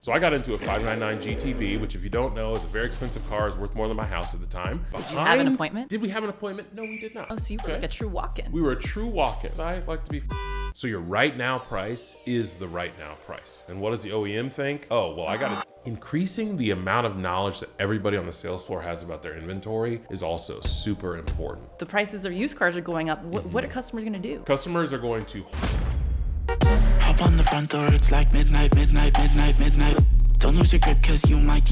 So I got into a 599 GTB, which if you don't know is a very expensive car. It's worth more than my house at the time. Did you have an appointment? Did we have an appointment? No, we did not. Oh, so you were like a true walk-in. We were a true walk-in. I like to be. So your right now price is the right now price. And what does the OEM think? Oh, well, I got to. Increasing the amount of knowledge that everybody on the sales floor has about their inventory is also super important. The prices of used cars are going up. What are customers going to do? Customers are going to hop on the front door, it's like midnight. Don't lose your grip, cause you might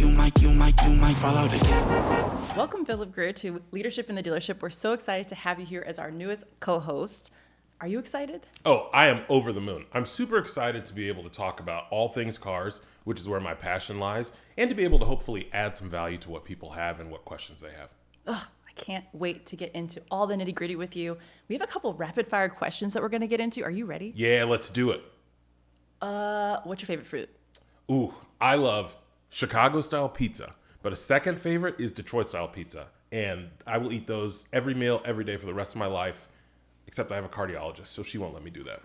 fall out again. Welcome, Phillip, Greer, to Leadership in the Dealership. We're so excited to have you here as our newest co-host. Are you excited? Oh, I am over the moon. I'm super excited to be able to talk about all things cars, which is where my passion lies, and to be able to hopefully add some value to what people have and what questions they have. I can't wait to get into all the nitty-gritty with you. We have a couple rapid fire questions that we're going to get into. Are you ready? Yeah, let's do it. What's your favorite fruit? Ooh, I love Chicago-style pizza, but a second favorite is Detroit-style pizza. And I will eat those every meal, every day for the rest of my life, except I have a cardiologist, so she won't let me do that.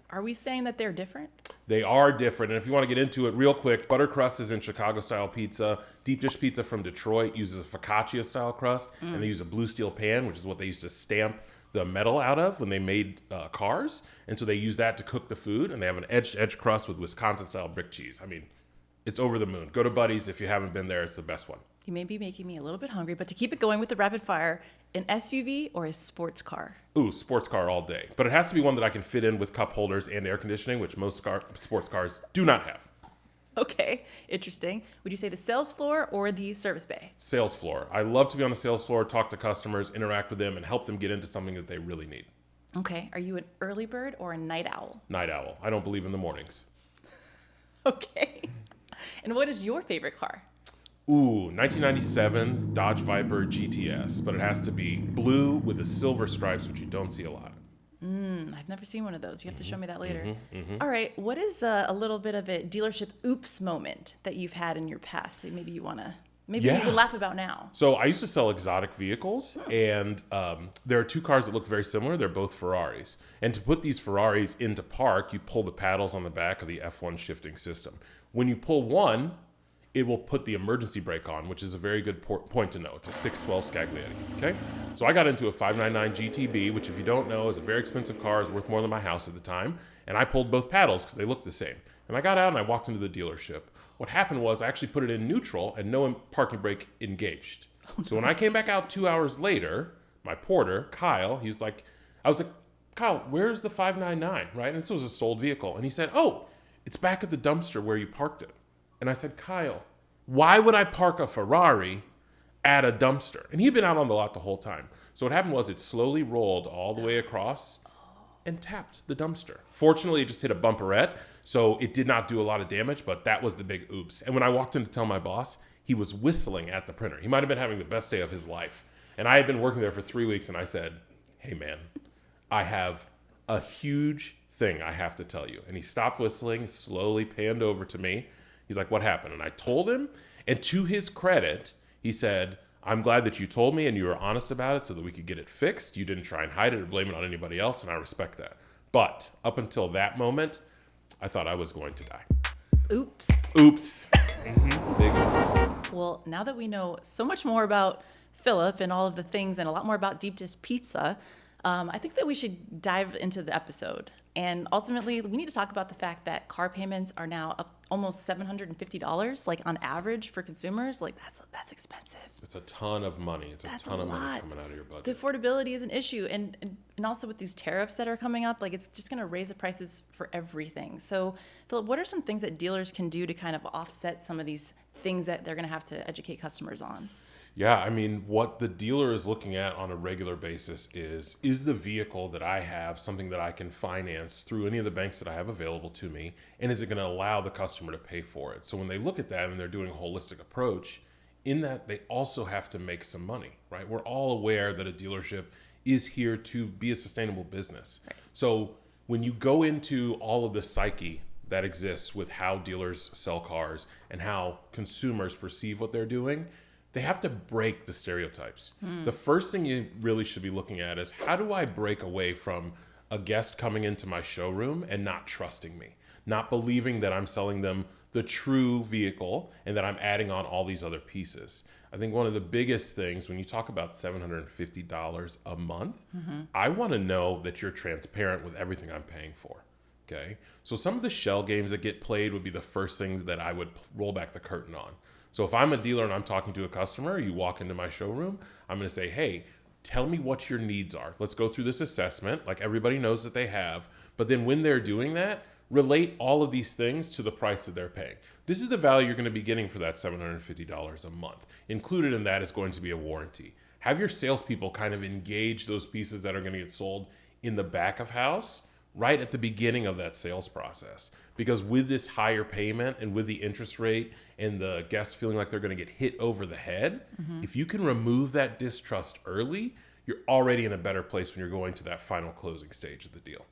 Are we saying that they're different? They are different. And if you want to get into it real quick, butter crust is in Chicago-style pizza. Deep dish pizza from Detroit uses a focaccia-style crust, and they use a blue steel pan, which is what they used to stamp the metal out of when they made cars. And so they use that to cook the food, and they have an edge-to-edge crust with Wisconsin-style brick cheese. I mean, it's over the moon. Go to Buddy's if you haven't been there. It's the best one. You may be making me a little bit hungry, but to keep it going with the rapid fire, an SUV or a sports car? Ooh, sports car all day. But it has to be one that I can fit in with cup holders and air conditioning, which most sports cars do not have. Okay, interesting. Would you say the sales floor or the service bay? Sales floor. I love to be on the sales floor, talk to customers, interact with them, and help them get into something that they really need. Okay, are you an early bird or a night owl? Night owl. I don't believe in the mornings. Okay. And what is your favorite car? Ooh, 1997 Dodge Viper GTS, but it has to be blue with the silver stripes, which you don't see a lot. I've never seen one of those. You have to show me that later. All right, what is a little bit of a dealership oops moment that you've had in your past that maybe you want to, you would laugh about now? So I used to sell exotic vehicles, and there are two cars that look very similar. They're both Ferraris. And to put these Ferraris into park, you pull the paddles on the back of the F1 shifting system. When you pull one, it will put the emergency brake on, which is a very good point to know. It's a 612 Scaglietti, okay? So I got into a 599 GTB, which if you don't know is a very expensive car, is worth more than my house at the time. And I pulled both paddles because they looked the same. And I got out and I walked into the dealership. What happened was I actually put it in neutral and no parking brake engaged. So when I came back out 2 hours later, my porter, Kyle, I was like, Kyle, where's the 599, right? And this was a sold vehicle. And he said, oh, it's back at the dumpster where you parked it. And I said, Kyle, why would I park a Ferrari at a dumpster? And he'd been out on the lot the whole time. So what happened was it slowly rolled all the way across and tapped the dumpster. Fortunately, it just hit a bumperette, so it did not do a lot of damage, but that was the big oops. And when I walked in to tell my boss, he was whistling at the printer. He might have been having the best day of his life. And I had been working there for 3 weeks, and I said, hey, man, I have a huge thing I have to tell you. And he stopped whistling, slowly panned over to me. He's like, what happened? And I told him, and to his credit, he said, I'm glad that you told me and you were honest about it so that we could get it fixed. You didn't try and hide it or blame it on anybody else, and I respect that. But up until that moment, I thought I was going to die. Oops. Oops. Big oops. Well, now that we know so much more about Phillip and all of the things and a lot more about deep dish pizza, I think that we should dive into the episode. And ultimately, we need to talk about the fact that car payments are now up almost $750, like on average for consumers. Like that's expensive. It's a ton of money. It's a ton of money coming out of your budget. The affordability is an issue. And also with these tariffs that are coming up, like it's just going to raise the prices for everything. So Phillip, what are some things that dealers can do to kind of offset some of these things that they're going to have to educate customers on? Yeah, I mean, what the dealer is looking at on a regular basis is the vehicle that I have something that I can finance through any of the banks that I have available to me, and is it going to allow the customer to pay for it? So when they look at that and they're doing a holistic approach, in that they also have to make some money, right? We're all aware that a dealership is here to be a sustainable business. Right. So when you go into all of the psyche that exists with how dealers sell cars and how consumers perceive what they're doing, they have to break the stereotypes. The first thing you really should be looking at is, how do I break away from a guest coming into my showroom and not trusting me, not believing that I'm selling them the the true vehicle and that I'm adding on all these other pieces. I think one of the biggest things when you talk about $750 a month, I want to know that you're transparent with everything I'm paying for. Okay. So some of the shell games that get played would be the first things that I would roll back the curtain on. So if I'm a dealer and I'm talking to a customer, you walk into my showroom, I'm going to say, hey, tell me what your needs are. Let's go through this assessment like everybody knows that they have. But then when they're doing that, relate all of these things to the price that they're paying. This is the value you're going to be getting for that $750 a month. Included in that is going to be a warranty. Have your salespeople kind of engage those pieces that are going to get sold in the back of house right at the beginning of that sales process. Because with this higher payment and with the interest rate and the guests feeling like they're going to get hit over the head, if you can remove that distrust early, you're already in a better place when you're going to that final closing stage of the deal.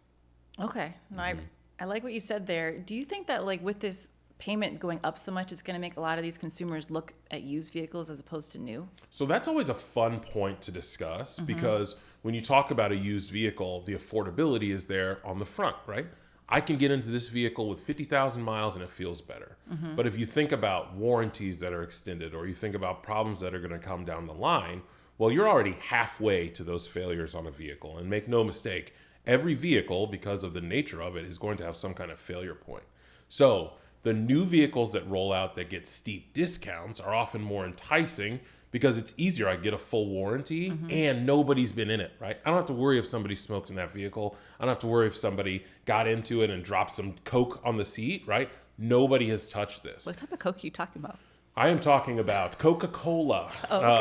Okay. No, I like what you said there. Do you think that like with this payment going up so much, it's going to make a lot of these consumers look at used vehicles as opposed to new? So that's always a fun point to discuss because when you talk about a used vehicle, the affordability is there on the front, right? I can get into this vehicle with 50,000 miles and it feels better. But if you think about warranties that are extended or you think about problems that are going to come down the line, well, you're already halfway to those failures on a vehicle. And make no mistake, every vehicle, because of the nature of it, is going to have some kind of failure point. So the new vehicles that roll out that get steep discounts are often more enticing because it's easier. I get a full warranty and nobody's been in it, right? I don't have to worry if somebody smoked in that vehicle. I don't have to worry if somebody got into it and dropped some Coke on the seat, right? Nobody has touched this. What type of Coke are you talking about? I am talking about Coca-Cola,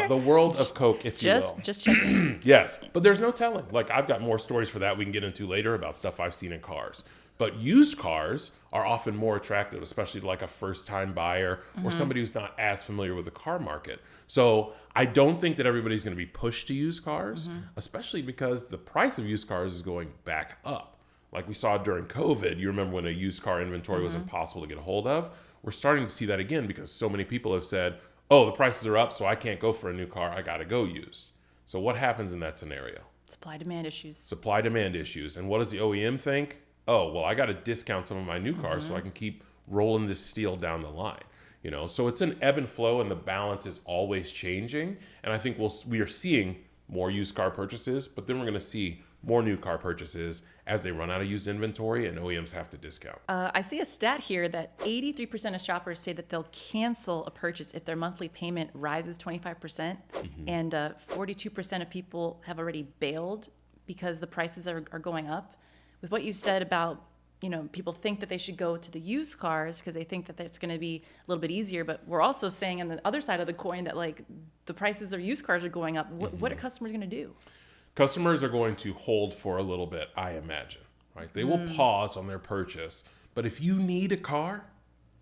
the world of Coke, if you will. Just checking. Yes, but there's no telling. Like, I've got more stories for that we can get into later about stuff I've seen in cars. But used cars are often more attractive, especially to like a first-time buyer or somebody who's not as familiar with the car market. So I don't think that everybody's going to be pushed to used cars, especially because the price of used cars is going back up. Like we saw during COVID, you remember when a used car inventory was impossible to get a hold of? We're starting to see that again because so many people have said, oh, the prices are up, so I can't go for a new car. I got to go used. So what happens in that scenario? Supply-demand issues. Supply-demand issues. And what does the OEM think? Oh, well, I got to discount some of my new cars so I can keep rolling this steel down the line. You know, so it's an ebb and flow, and the balance is always changing. And I think we are seeing more used car purchases, but then we're going to see more new car purchases as they run out of used inventory and OEMs have to discount. I see a stat here that 83% of shoppers say that they'll cancel a purchase if their monthly payment rises 25%, and 42% of people have already bailed because the prices are going up. With what you said about, you know, people think that they should go to the used cars because they think that that's going to be a little bit easier, but we're also saying on the other side of the coin that like the prices of used cars are going up. What are customers going to do? Customers are going to hold for a little bit, I imagine, right? They will pause on their purchase, but if you need a car,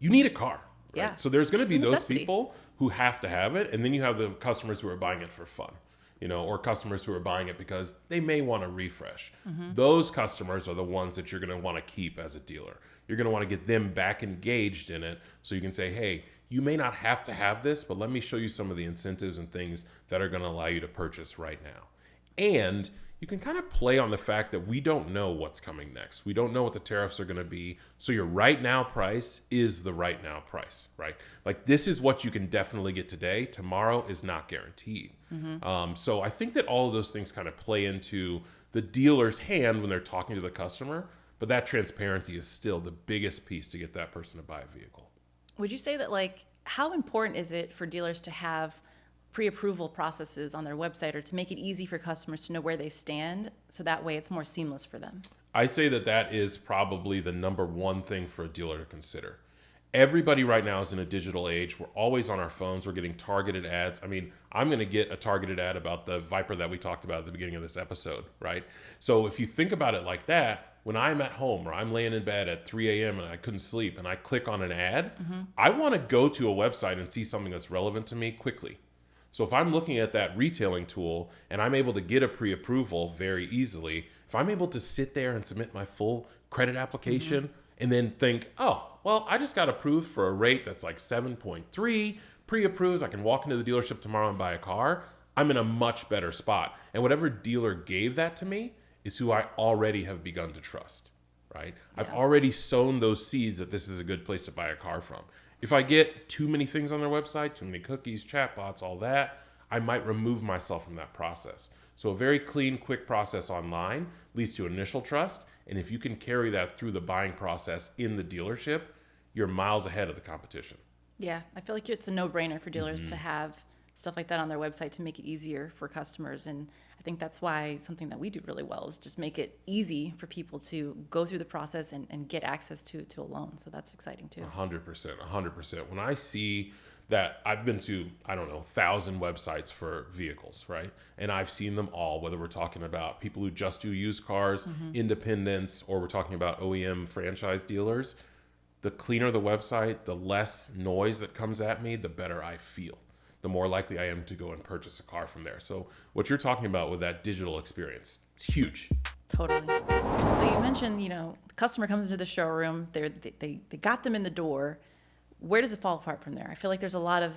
you need a car, right? Yeah. So there's going to be those necessity. people who have to have it, and then you have the customers who are buying it for fun, you know, or customers who are buying it because they may want to refresh. Those customers are the ones that you're going to want to keep as a dealer. You're going to want to get them back engaged in it so you can say, hey, you may not have to have this, but let me show you some of the incentives and things that are going to allow you to purchase right now. And you can kind of play on the fact that we don't know what's coming next. We don't know what the tariffs are going to be. So your right now price is the right now price, right? Like this is what you can definitely get today. Tomorrow is not guaranteed. So I think that all of those things kind of play into the dealer's hand when they're talking to the customer. But that transparency is still the biggest piece to get that person to buy a vehicle. Would you say that like how important is it for dealers to have pre-approval processes on their website or to make it easy for customers to know where they stand so that way it's more seamless for them? I say that that is probably the number one thing for a dealer to consider. Everybody right now is in a digital age. We're always on our phones. We're getting targeted ads. I mean, I'm going to get a targeted ad about the Viper that we talked about at the beginning of this episode, right? So if you think about it like that, when I'm at home or I'm laying in bed at 3 a.m. and I couldn't sleep and I click on an ad, I want to go to a website and see something that's relevant to me quickly. So if I'm looking at that retailing tool and I'm able to get a pre-approval very easily, if I'm able to sit there and submit my full credit application and then think, oh, well, I just got approved for a rate that's like 7.3, pre-approved, I can walk into the dealership tomorrow and buy a car, I'm in a much better spot. And whatever dealer gave that to me is who I already have begun to trust, right? I've already sown those seeds that this is a good place to buy a car from. If I get too many things on their website, too many cookies, chatbots, all that, I might remove myself from that process. So a very clean, quick process online leads to initial trust. And if you can carry that through the buying process in the dealership, you're miles ahead of the competition. Yeah, I feel like it's a no-brainer for dealers to have stuff like that on their website to make it easier for customers. And I think that's why something that we do really well is just make it easy for people to go through the process and get access to a loan. So that's exciting too. 100%. When I see that, I've been to, 1,000 websites for vehicles, right? And I've seen them all, whether we're talking about people who just do used cars, independents, or we're talking about OEM franchise dealers. The cleaner the website, the less noise that comes at me, the better I feel. The more likely I am to go and purchase a car from there. So what you're talking about with that digital experience, it's huge. Totally. So you mentioned, the customer comes into the showroom, they got them in the door. Where does it fall apart from there? I feel like there's a lot of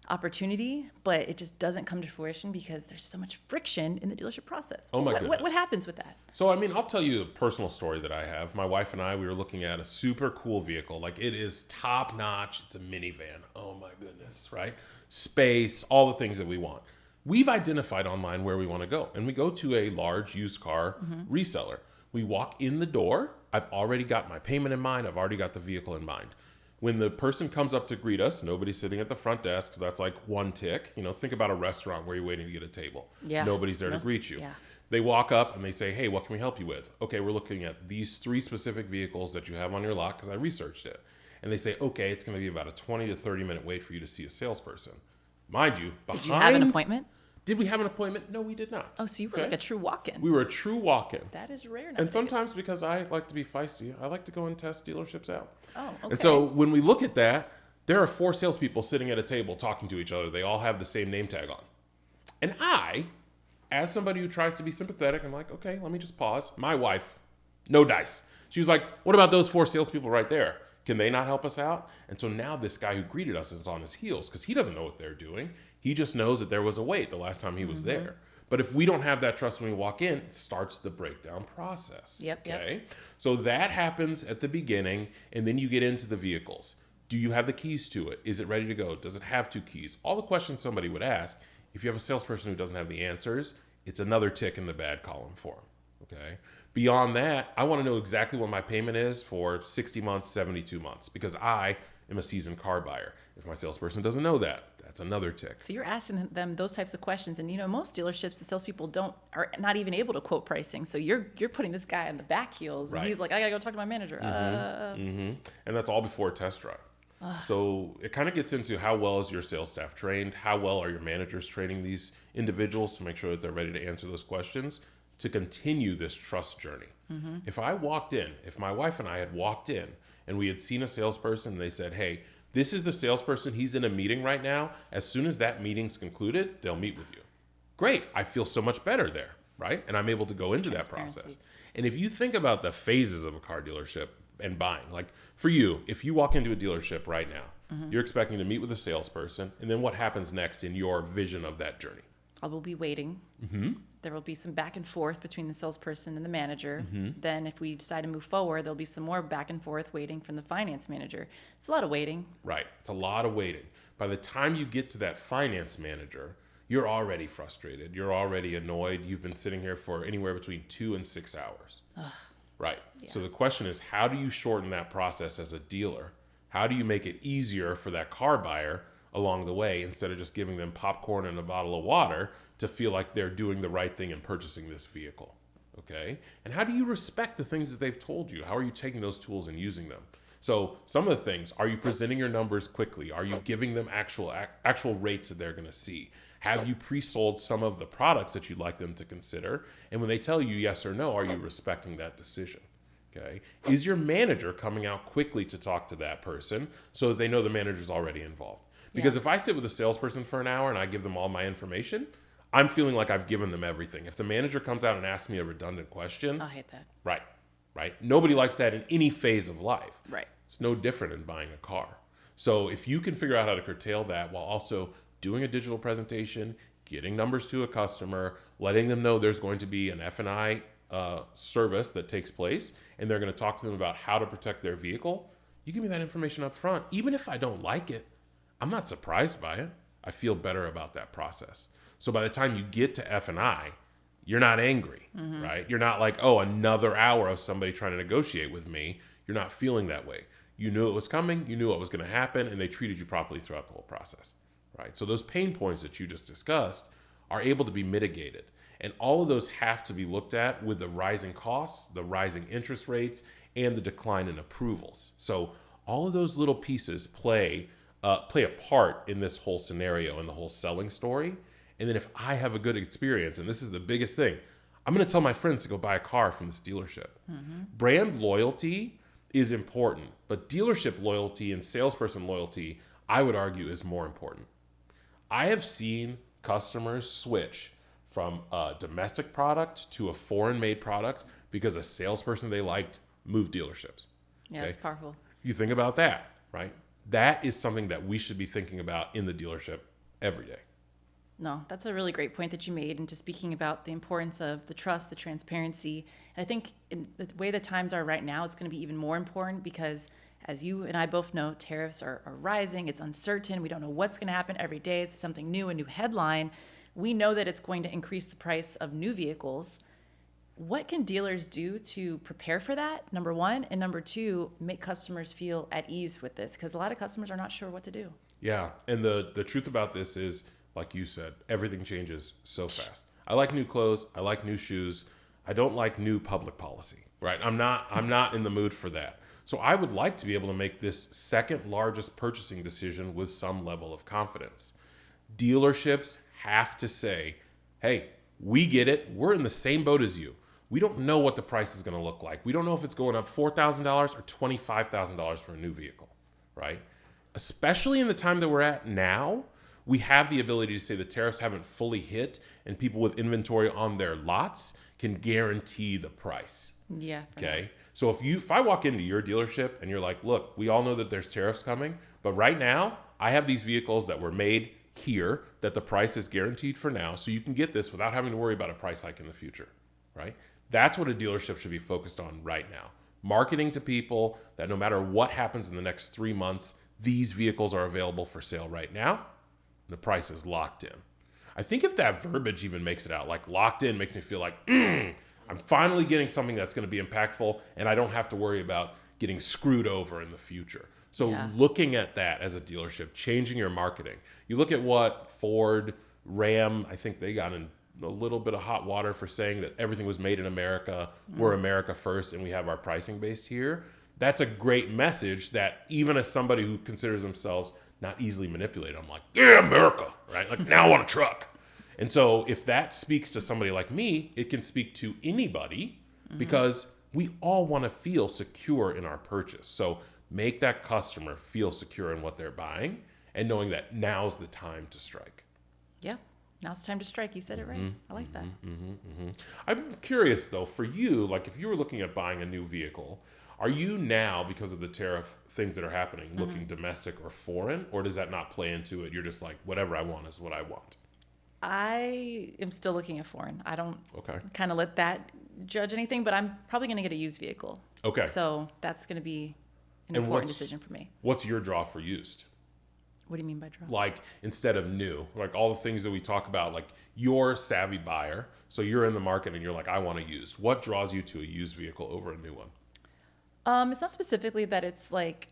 opportunity, but it just doesn't come to fruition because there's so much friction in the dealership process. Oh my goodness. What happens with that? So, I'll tell you a personal story that I have. My wife and I, we were looking at a super cool vehicle. Like, it is top notch. It's a minivan. Oh my goodness, right? Space, all the things that we want. We've identified online where we want to go, and we go to a large used car reseller. We walk in the door. I've already got my payment in mind. I've already got the vehicle in mind. When the person comes up to greet us, nobody's sitting at the front desk. So that's like one tick. Think about a restaurant where you're waiting to get a table. Yeah. Nobody's there to greet you. Yeah. They walk up and they say, hey, what can we help you with? Okay, we're looking at these 3 specific vehicles that you have on your lot because I researched it. And they say, okay, it's going to be about a 20 to 30 minute wait for you to see a salesperson. Mind you, Did you have an appointment? Did we have an appointment? No, we did not. Oh, so you were like a true walk-in. We were a true walk-in. That is rare nowadays. And sometimes, because I like to be feisty, I like to go and test dealerships out. Oh, okay. And so when we look at that, there are 4 salespeople sitting at a table talking to each other. They all have the same name tag on. And I, as somebody who tries to be sympathetic, I'm like, okay, let me just pause. My wife, no dice. She was like, what about those 4 salespeople right there? Can they not help us out? And so now this guy who greeted us is on his heels because he doesn't know what they're doing. He just knows that there was a wait the last time he was there. But if we don't have that trust when we walk in, it starts the breakdown process. Yep. So that happens at the beginning, and then you get into the vehicles. Do you have the keys to it? Is it ready to go? Does it have 2 keys? All the questions somebody would ask. If you have a salesperson who doesn't have the answers, it's another tick in the bad column for them. Okay. Beyond that, I want to know exactly what my payment is for 60 months, 72 months, because I am a seasoned car buyer. If my salesperson doesn't know that, that's another tick. So you're asking them those types of questions, and most dealerships, the salespeople are not even able to quote pricing. So you're putting this guy on the back heels, and he's like, I gotta go talk to my manager. And that's all before a test drive. So it kind of gets into how well is your sales staff trained? How well are your managers training these individuals to make sure that they're ready to answer those questions to continue this trust journey? If my wife and I had walked in and we had seen a salesperson and they said, hey, this is the salesperson, he's in a meeting right now. As soon as that meeting's concluded, they'll meet with you. Great, I feel so much better there, right? And I'm able to go into that process. And if you think about the phases of a car dealership and buying, like for you, if you walk into a dealership right now, you're expecting to meet with a salesperson, and then what happens next in your vision of that journey? I will be waiting. There will be some back and forth between the salesperson and the manager. Then if we decide to move forward, there'll be some more back and forth waiting from the finance manager. It's a lot of waiting. Right. It's a lot of waiting. By the time you get to that finance manager, you're already frustrated. You're already annoyed. You've been sitting here for anywhere between 2 and 6 hours. Right. Yeah. So the question is, how do you shorten that process as a dealer? How do you make it easier for that car buyer along the way, instead of just giving them popcorn and a bottle of water to feel like they're doing the right thing in purchasing this vehicle? Okay. And how do you respect the things that they've told you? How are you taking those tools and using them? So some of the things, are you presenting your numbers quickly? Are you giving them actual rates that they're going to see? Have you pre-sold some of the products that you'd like them to consider? And when they tell you yes or no, are you respecting that decision? Okay. Is your manager coming out quickly to talk to that person so that they know the manager's already involved? Because if I sit with a salesperson for an hour and I give them all my information, I'm feeling like I've given them everything. If the manager comes out and asks me a redundant question, I hate that. Right. Nobody likes that in any phase of life. Right. It's no different in buying a car. So if you can figure out how to curtail that while also doing a digital presentation, getting numbers to a customer, letting them know there's going to be an F&I service that takes place, and they're going to talk to them about how to protect their vehicle, you give me that information up front. Even if I don't like it, I'm not surprised by it. I feel better about that process. So by the time you get to F&I, you're not angry, right? You're not like, oh, another hour of somebody trying to negotiate with me. You're not feeling that way. You knew it was coming. You knew what was going to happen, and they treated you properly throughout the whole process, right? So those pain points that you just discussed are able to be mitigated. And all of those have to be looked at with the rising costs, the rising interest rates, and the decline in approvals. So all of those little pieces play a part in this whole scenario and the whole selling story. And then if I have a good experience, and this is the biggest thing, I'm going to tell my friends to go buy a car from this dealership. Brand loyalty is important, but dealership loyalty and salesperson loyalty, I would argue, is more important. I have seen customers switch from a domestic product to a foreign-made product because a salesperson they liked moved dealerships. Yeah, it's powerful. You think about that, right? That is something that we should be thinking about in the dealership every day. No, that's a really great point that you made, and just speaking about the importance of the trust, the transparency. And I think in the way the times are right now, it's going to be even more important because, as you and I both know, tariffs are rising. It's uncertain. We don't know what's going to happen every day. It's something new, a new headline. We know that it's going to increase the price of new vehicles. What can dealers do to prepare for that, number one? And number two, make customers feel at ease with this? Because a lot of customers are not sure what to do. Yeah, and the truth about this is, like you said, everything changes so fast. I like new clothes. I like new shoes. I don't like new public policy, right? I'm not in the mood for that. So I would like to be able to make this second largest purchasing decision with some level of confidence. Dealerships have to say, hey, we get it. We're in the same boat as you. We don't know what the price is going to look like. We don't know if it's going up $4,000 or $25,000 for a new vehicle, right? Especially in the time that we're at now, we have the ability to say the tariffs haven't fully hit and people with inventory on their lots can guarantee the price. Yeah. Okay. So if I walk into your dealership and you're like, look, we all know that there's tariffs coming, but right now I have these vehicles that were made here that the price is guaranteed for now. So you can get this without having to worry about a price hike in the future, right? That's what a dealership should be focused on right now. Marketing to people that no matter what happens in the next 3 months, these vehicles are available for sale right now. The price is locked in. I think if that verbiage even makes it out, like locked in makes me feel like, I'm finally getting something that's going to be impactful and I don't have to worry about getting screwed over in the future. So looking at that as a dealership, changing your marketing. You look at what Ford, Ram, I think they got in a little bit of hot water for saying that everything was made in America. We're America first and we have our pricing based here. That's a great message that even as somebody who considers themselves not easily manipulated, I'm like, yeah, America, right? Like now I want a truck. And so if that speaks to somebody like me, it can speak to anybody because we all want to feel secure in our purchase. So make that customer feel secure in what they're buying and knowing that now's the time to strike. Yeah. Now's the time to strike. You said it right. I like that. I'm curious though, for you, like if you were looking at buying a new vehicle, are you now, because of the tariff things that are happening, looking domestic or foreign, or does that not play into it? You're just like, whatever I want is what I want. I am still looking at foreign. I don't kind of let that judge anything, but I'm probably going to get a used vehicle. Okay. So that's going to be an important decision for me. What's your draw for used? What do you mean by draw? Like instead of new, like all the things that we talk about, like you're a savvy buyer. So you're in the market and you're like, I want a used. What draws you to a used vehicle over a new one? It's not specifically that it's like,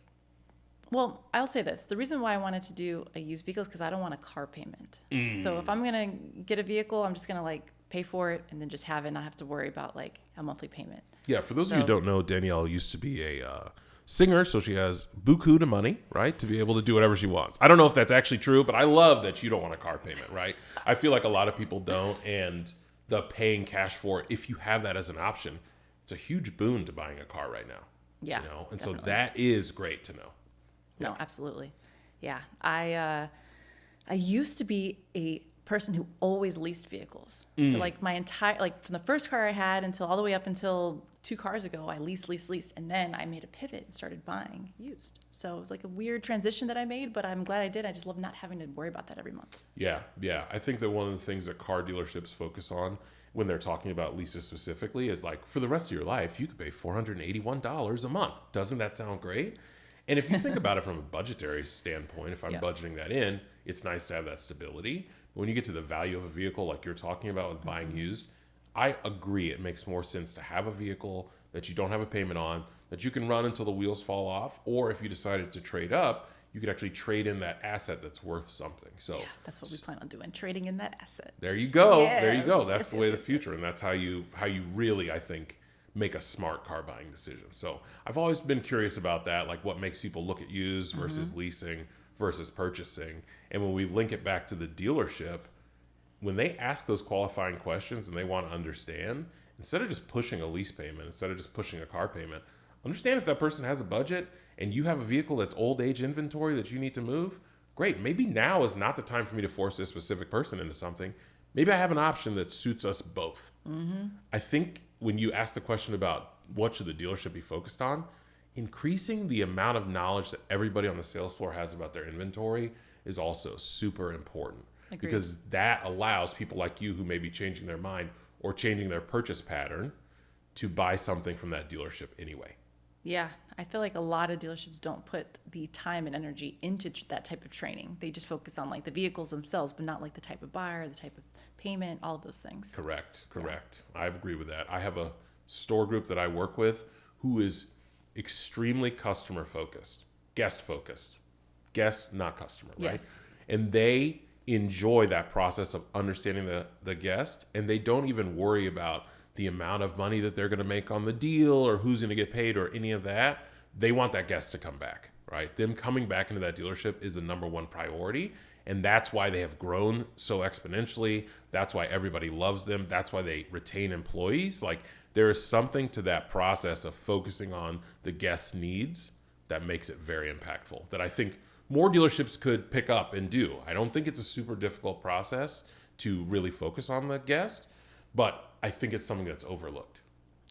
well, I'll say this. The reason why I wanted to do a used vehicle is because I don't want a car payment. So if I'm going to get a vehicle, I'm just going to like pay for it and then just have it and not have to worry about like a monthly payment. Yeah. For those of you who don't know, Danielle used to be a singer. So she has buku de money, right? To be able to do whatever she wants. I don't know if that's actually true, but I love that you don't want a car payment, right? I feel like a lot of people don't. And the paying cash for it, if you have that as an option, it's a huge boon to buying a car right now. Yeah. You know? And definitely. so that is great to know. No, absolutely. Yeah. I used to be a person who always leased vehicles. So like my entire, like from the first car I had until all the way up until 2 cars ago, I leased. And then I made a pivot and started buying used. So it was like a weird transition that I made, but I'm glad I did. I just love not having to worry about that every month. Yeah. Yeah. I think that one of the things that car dealerships focus on, when they're talking about leases specifically is like, for the rest of your life, you could pay $481 a month. Doesn't that sound great? And if you think about it from a budgetary standpoint, if I'm budgeting that in, it's nice to have that stability. When you get to the value of a vehicle, like you're talking about with buying used, I agree it makes more sense to have a vehicle that you don't have a payment on, that you can run until the wheels fall off, or if you decided to trade up, you could actually trade in that asset that's worth something. So Yeah, that's what we plan on doing, trading in that asset. there you go. Yes. There you go. That's Yes, the way yes, of the future. And that's how you really, I think, make a smart car buying decision. So I've always been curious about that, like what makes people look at used versus leasing versus purchasing. And when we link it back to the dealership, when they ask those qualifying questions and they want to understand, instead of just pushing a lease payment, instead of just pushing a car payment, understand if that person has a budget and you have a vehicle that's old age inventory that you need to move. Great. Maybe now is not the time for me to force this specific person into something. Maybe I have an option that suits us both. I think when you ask the question about what should the dealership be focused on, increasing the amount of knowledge that everybody on the sales floor has about their inventory is also super important. Agreed. Because that allows people like you who may be changing their mind or changing their purchase pattern to buy something from that dealership anyway. Yeah, I feel like a lot of dealerships don't put the time and energy into that type of training. They just focus on like the vehicles themselves, but not like the type of buyer, the type of payment, all of those things. Correct. I agree with that. I have a store group that I work with who is extremely customer focused, guest focused, guest, not customer, right? Yes. And they enjoy that process of understanding the guest, and they don't even worry about the amount of money that they're going to make on the deal or who's going to get paid or any of that. They want that guest to come back, right? Them coming back into that dealership is the number one priority. And that's why they have grown so exponentially. That's why everybody loves them. That's why they retain employees. Like there is something to that process of focusing on the guest's needs that makes it very impactful that I think more dealerships could pick up and do. I don't think it's a super difficult process to really focus on the guest, but I think it's something that's overlooked.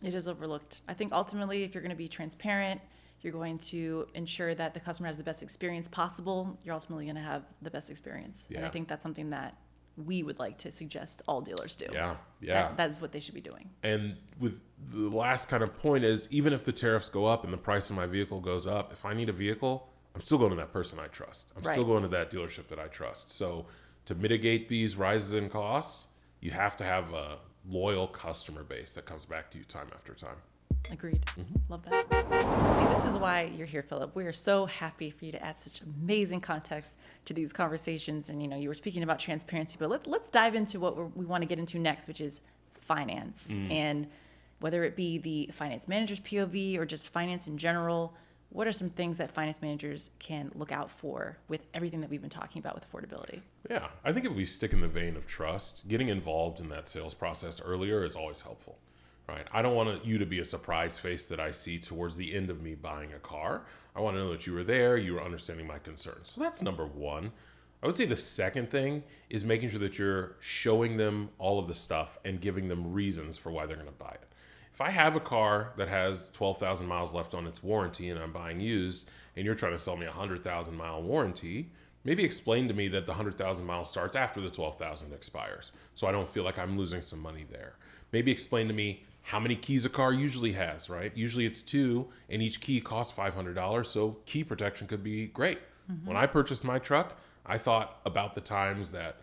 It is overlooked. I think ultimately, if you're going to be transparent, you're going to ensure that the customer has the best experience possible, you're ultimately going to have the best experience. Yeah. And I think that's something that we would like to suggest all dealers do. Yeah. That is what they should be doing. And with the last kind of point is, even if the tariffs go up and the price of my vehicle goes up, if I need a vehicle, I'm still going to that person I trust. I'm still going to that dealership that I trust. So to mitigate these rises in costs, you have to have a loyal customer base that comes back to you time after time. Agreed. Love that. See, this is why you're here, Phillip. We are so happy for you to add such amazing context to these conversations. And, you were speaking about transparency, but let's dive into what we want to get into next, which is finance. And whether it be the finance manager's POV or just finance in general, what are some things that finance managers can look out for with everything that we've been talking about with affordability? Yeah, I think if we stick in the vein of trust, getting involved in that sales process earlier is always helpful. Right. I don't want you to be a surprise face that I see towards the end of me buying a car. I want to know that you were there, you were understanding my concerns. So that's number one. I would say the second thing is making sure that you're showing them all of the stuff and giving them reasons for why they're going to buy it. If I have a car that has 12,000 miles left on its warranty and I'm buying used and you're trying to sell me a 100,000 mile warranty, maybe explain to me that the 100,000 miles starts after the 12,000 expires, so I don't feel like I'm losing some money there. Maybe explain to me how many keys a car usually has, right? Usually it's 2, and each key costs $500, so key protection could be great. When I purchased my truck, I thought about the times that,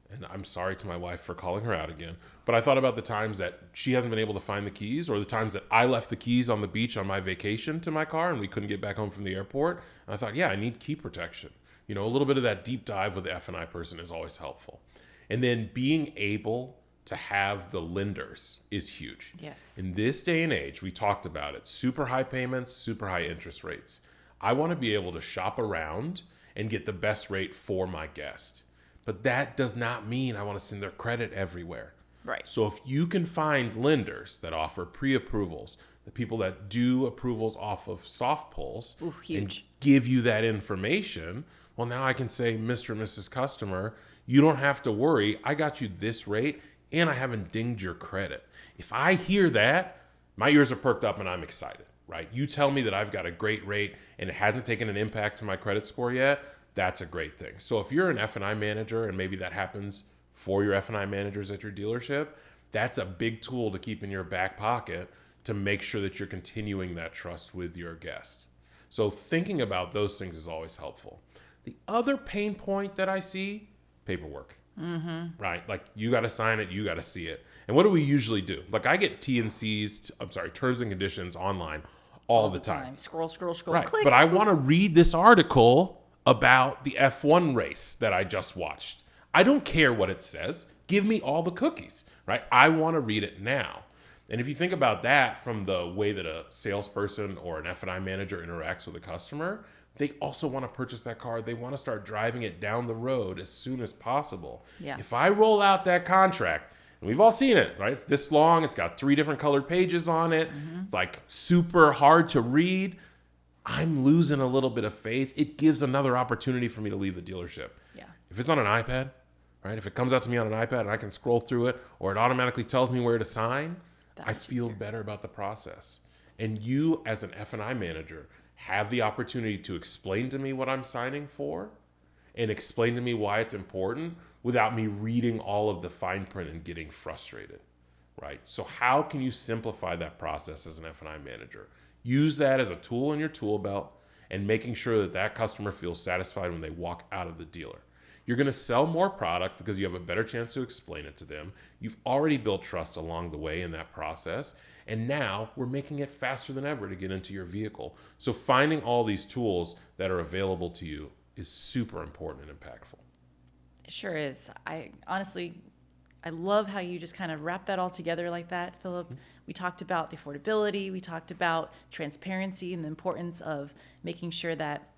and I'm sorry to my wife for calling her out again, but I thought about the times that she hasn't been able to find the keys, or the times that I left the keys on the beach on my vacation to my car and we couldn't get back home from the airport. And I thought, yeah, I need key protection. A little bit of that deep dive with the F&I person is always helpful. And then being able to have the lenders is huge. Yes. In this day and age, we talked about it, super high payments, super high interest rates. I want to be able to shop around and get the best rate for my guest. But that does not mean I want to send their credit everywhere. Right. So if you can find lenders that offer pre-approvals, the people that do approvals off of soft pulls, and give you that information, well, now I can say, Mr. and Mrs. Customer, you don't have to worry. I got you this rate and I haven't dinged your credit. If I hear that, my ears are perked up and I'm excited, right? You tell me that I've got a great rate and it hasn't taken an impact to my credit score yet, that's a great thing. So if you're an F&I manager, and maybe that happens for your F&I managers at your dealership, That's a big tool to keep in your back pocket to make sure that you're continuing that trust with your guests. So thinking about those things is always helpful. The other pain point that I see, paperwork. Right? Like you got to sign it, you got to see it. And what do we usually do? Like I get terms and conditions online all the time. Scroll, Right. click. But I want to read this article about the F1 race that I just watched. I don't care what it says. Give me all the cookies, right? I want to read it now. And if you think about that from the way that a salesperson or an F&I manager interacts with a customer, they also want to purchase that car. They want to start driving it down the road as soon as possible. Yeah. If I roll out that contract, and we've all seen it, right? It's this long. It's got 3 different colored pages on it. It's like super hard to read. I'm losing a little bit of faith. It gives another opportunity for me to leave the dealership. Yeah. If it's on an iPad, right? If it comes out to me on an iPad and I can scroll through it, or it automatically tells me where to sign, I feel better about the process. And you, as an F&I manager, have the opportunity to explain to me what I'm signing for and explain to me why it's important without me reading all of the fine print and getting frustrated, right? So how can you simplify that process as an F&I manager? Use that as a tool in your tool belt and making sure that that customer feels satisfied when they walk out of the dealer. You're going to sell more product because you have a better chance to explain it to them. You've already built trust along the way in that process. And now we're making it faster than ever to get into your vehicle. So finding all these tools that are available to you is super important and impactful. It sure is. I love how you just kind of wrap that all together like that, Phillip. We talked about the affordability. We talked about transparency and the importance of making sure that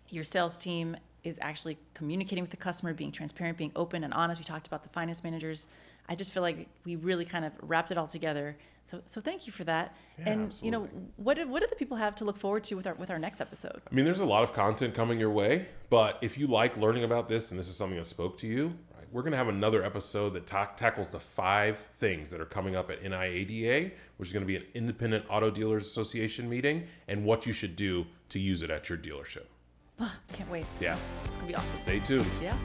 your sales team is actually communicating with the customer, being transparent, being open and honest. We talked about the finance managers. I just feel like we really kind of wrapped it all together. So thank you for that. Yeah, and absolutely. you know, what do the people have to look forward to with our next episode? I mean, there's a lot of content coming your way, but if you like learning about this and this is something that spoke to you, right, we're going to have another episode that tackles the 5 things that are coming up at NIADA, which is going to be an Independent Auto Dealers Association meeting, and what you should do to use it at your dealership. Can't wait. Yeah. It's going to be awesome. Stay tuned. Yeah.